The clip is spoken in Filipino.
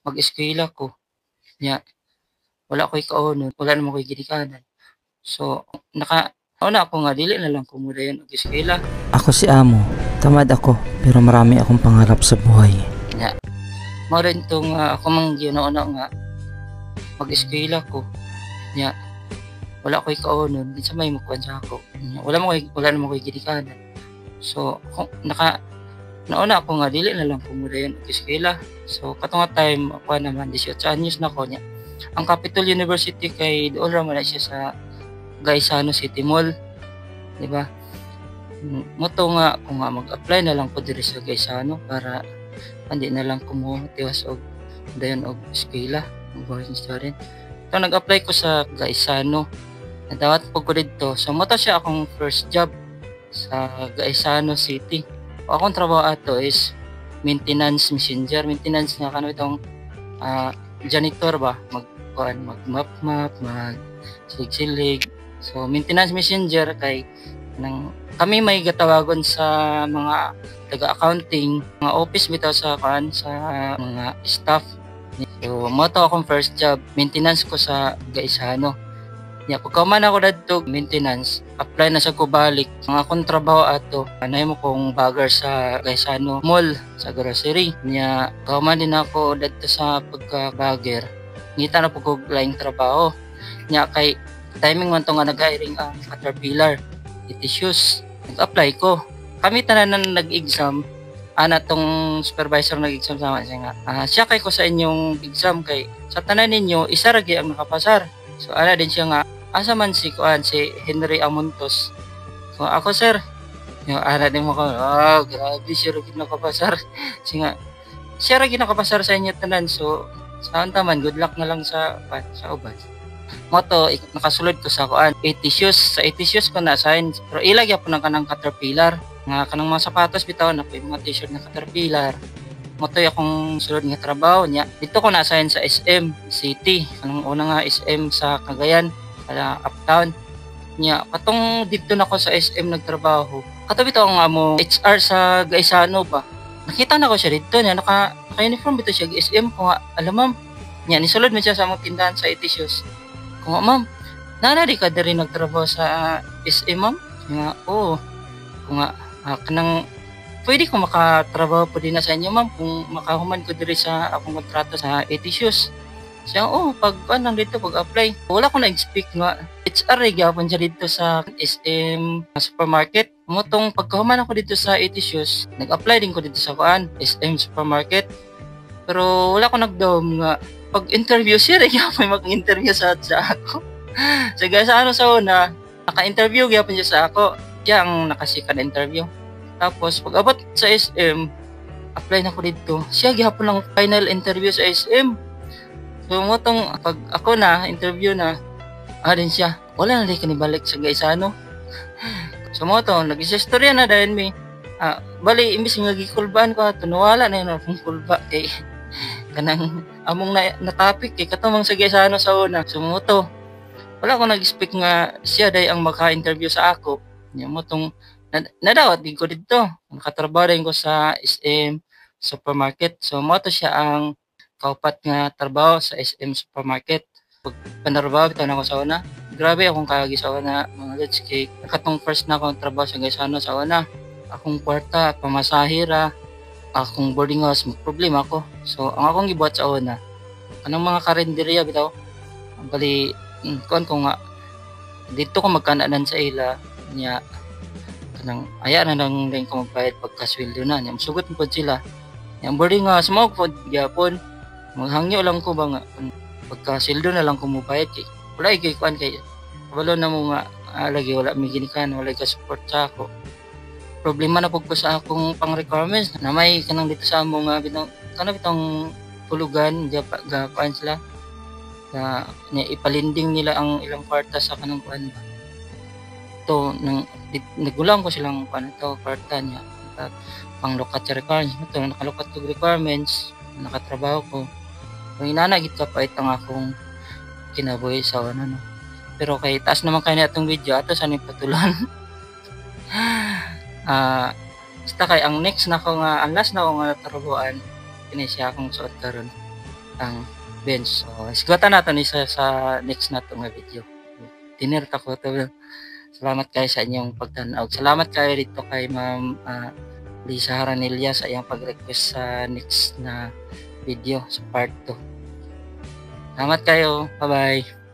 mag-eskwela ko nya wala ko'y kaunon, wala naman ko'y ginikanan. So, nauna ako nga dili na lang ko modayon og eskwela. Ako si Amo. Tamad ako, pero marami akong pangarap sa buhay. Nya mao rin tong ako mang ginauna nga mag-eskwela ko nya wala ko'y kaunon, kinsa may mukuan sa ako. Nya wala naman ko'y ginikanan. So, nauna ako nga dili na lang ko modayon og eskwela. So, katong nga time ako naman 18 anyos na ko nya. Ang Capital University kay doon ra man siya sa Gaisano City Mall, di ba? Moto nga kung nga mag-apply na lang ko diri sa Gaisano para hindi na lang ko mo tiwas og dayon og eskwela, buhay student. So nag-apply ko sa Gaisano. Nadawat po ko dito. So moto siya akong first job sa Gaisano City. O akong trabaho ato is maintenance messenger, maintenance nga kanang itong janitor ba, mag-map, mag-silig. So, maintenance messenger kay kami may gatawagon sa mga taga-accounting, mga office bitaw sa mga staff. So, mo to akong first job, maintenance ko sa Gaisano. Pagkaman ako dito maintenance, apply na sa ko balik. Ang akong trabaho ato, anay mo kong bagger sa Gaisano Mall, sa grocery. Pagkaman din ako dito sa pagka-bagger. Ngita na po ko laing trabaho. Kay timing man to nga nag-hiring ang Caterpillar, shoes. Nag-apply ko. Kami tanan nag-exam. Tong supervisor nag-exam sama siya nga. Siya kay ko sa inyong exam kay sa tanan ninyo isa ra gyud ang nakapasar. So din siya nga asa man si Henry Amontos. So ako sir, yung din mo ko, grabe siya ra gyud nakapasar. Siya ra gyud nakapasar sa inyo tanan. So saan taman good luck na lang sa uban. Moto nakasulod ko sa 80 shoes. Sa 80 shoes ko na-assign pero ilagya po ng kanang Caterpillar nga kanang mga sapatos bitaw na po yung mga t-shirt na Caterpillar. Moto akong sulod nga trabaho niya. Dito ko na-assign sa SM City. Kanang una nga SM sa Cagayan, sa Uptown. Katong dito na ko sa SM nagtrabaho. Kato bitaw ang amo HR sa Gaisano ba. Nakita na ko siya dito niya naka-uniform bitaw siya SM ko nga alam ma'am. Nisulod man siya sa among tindahan sa 80 shoes. Kung ma'am, di ka rin nagtrabaho sa SM ma'am? Oo. Kung kanang pwede ko makatrabaho po din na sa inyo ma'am kung makahuman ko diri sa akong kontrata sa 80 shoes. Siya, pag dito, pag-apply. Wala ko na-expect nga. HR gyapon siya dito sa SM Supermarket. Motong pagkahuman ako dito sa 80 shoes, nag-apply din ko dito sa SM Supermarket. Pero wala ko nag-dom nga. Pag-interview siya, gyapon mag-interview sa ako. So guys, sa una, naka-interview gyapon siya sa ako. Siya ang nakasika na interview. Tapos pag-abot sa SM, apply na ko dito. Siya gyapon lang final interview sa SM. So motong pag ako na interview na, din siya. Wala na rin kanibalik sa Gaisano. So motong nag-istorya na dahil may bali imbis nga gikulbaan ko tunwala na yun akong kulba kay kanang among na topic kay katumang sa Gaisano sa una. So moto wala ko nag-expect nga siya day ang maka-interview sa ako. Motong nadawat din ko dito. Nakatrabaho din ko sa SM Supermarket. So moto siya ang kaupat nga trabaho sa SM Supermarket. Pag panarbaho bitaw na ko sa una. Grabe akong kagi sa una mga lods kay katong first na akong trabaho sa Gaisano sa una. Akong kwarta, pamasahira, akong boarding house, problema ako. So ang akong gibuhat sa una, kanang mga karinderya bitaw. Bali kuan ko nga dito ko magkananan sa ila niya kanang aya na lang din ko magbayad pagkasweldo na niya. Sugot mo sila. Yang boarding house mo po gyapon. Maghangyo lang ko ba nga pagka-sildo na lang ko mubayad kay wala kay kuan kay wala na mo nga lagi wala mi ginikan wala ka support sa ako. Problema na pug ko sa akong pang-requirements na may kanang dito sa among bitong tulugan gapan sila na ipalinding nila ang ilang kwarta sa kanang kuan ba. To nagulang ko silang kuan to kwarta niya pang lokat sa requirements to nakalukat ko requirements nakatrabaho ko. Kung inanagit ka pa itong akong kinabuhi sa ano no. Pero kay taas naman kayo na itong video ato sa patulan. Basta kay ang next na ko nga ang last na ko nga trabuan kini siya akong suot karon. ang bench. So sigwatan naton isa sa next nato nga video. Dinner ta ko to. Salamat kayo sa inyong pagtanaw. Salamat kayo dito kay Ma'am Lisa Haranilla sa iyang pag-request sa next na video sa part 2. Salamat kayo. Bye-bye.